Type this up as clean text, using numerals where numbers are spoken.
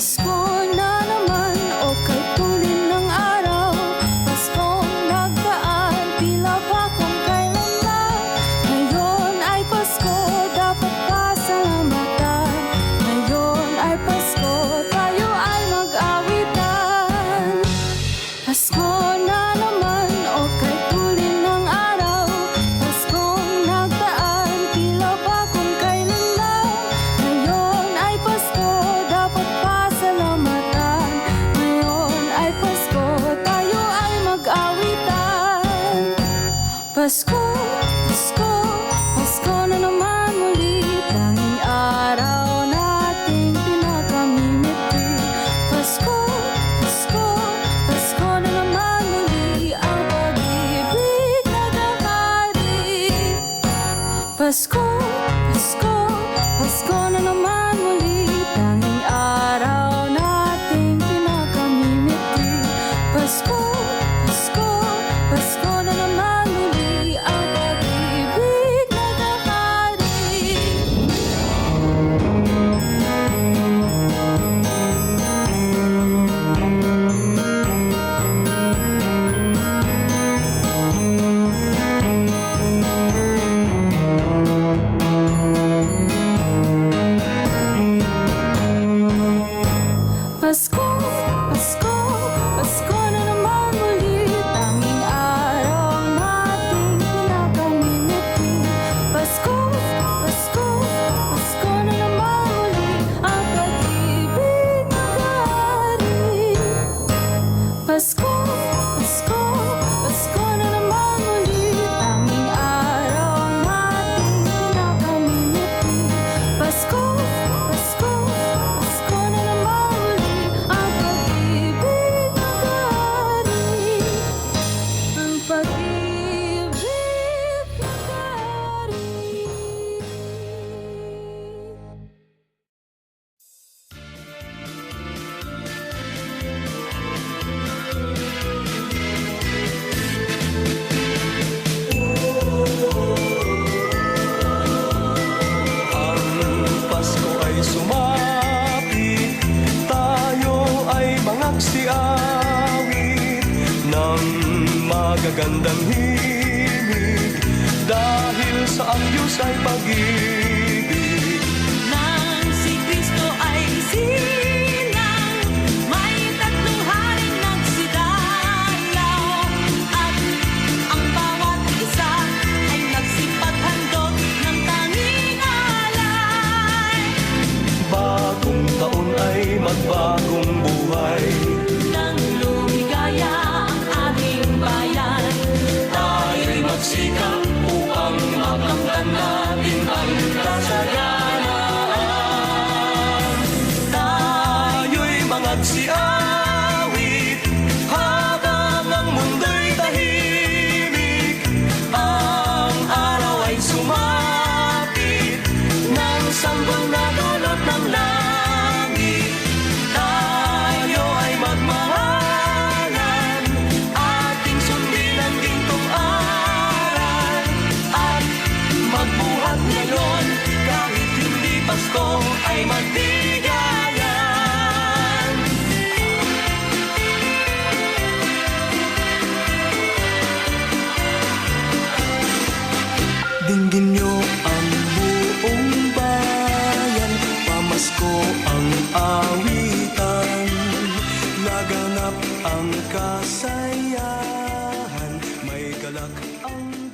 Pasko na naman o kay tulin ng araw. Paskong nagdaan, tila ba kung kailan lang. Ngayon ay Pasko, dapat pasalamatan. Ngayon ay Pasko, tayo ay mag-awitan. Pasko na naman o kay tulin ng araw. Paskong nagdaan, tila ba kung kailan lang. Ngayon ay Pasko, dapat pasalamatan. Ngayon ay Pasko, tayo ay mag-awitan. Pasko, Pasko, Pasko na naman muli. Tanging araw nating pinakamimiti. Pasko, Pasko, Pasko na naman muli. Ang pag-ibig nagahari. Pasko, Pasko, Pasko na naman muli. Tanging araw nating pinakamimiti. Pasko, Pasko, Pasko na naman muli. Ang pag-ibig nagahari. Pasko, Pasko, Pasko na naman muli. Tanging araw nating pinakamimiti. Pasko, Pasko, Pasko na naman muli. Ang pag-ibig nagahari. Pasko, Pasko, Pasko na naman muli. Tanging araw nating pinakamimiti. Pasko, Pasko, Pasko na naman muli. Ang pag-ibig nagahari. Ang pag-ibig nagahari. Pasko ay sumapit, tayo ay mangagsiawit ng magagandang himig, dahil sa ang Diyos ay pag-ibig. Nang si Kristo ay sinang, may tatlong haring nagsidalaw, at ang bawat isa ay nagsipaghandog ng tanging alay. Bagong taon ay magbagong buhay, Nang lumigaya ang ating bayan, tayo'y magsikap upang makamtan natin ang kasalanan. Tayo'y mangagsiawit habang ang mundo'y tahimik. Ang araw ay sumapit ng sanggol na dulot ng langit. Tayo ay magmahalan, ating sundin ang gintong aral, at magbuhat ngayon kahit hindi Pasko ay magtigayan. Dinggin niyo ang buong bayan, pamasko ang awitan, laganap ang kasayahan, may galak ang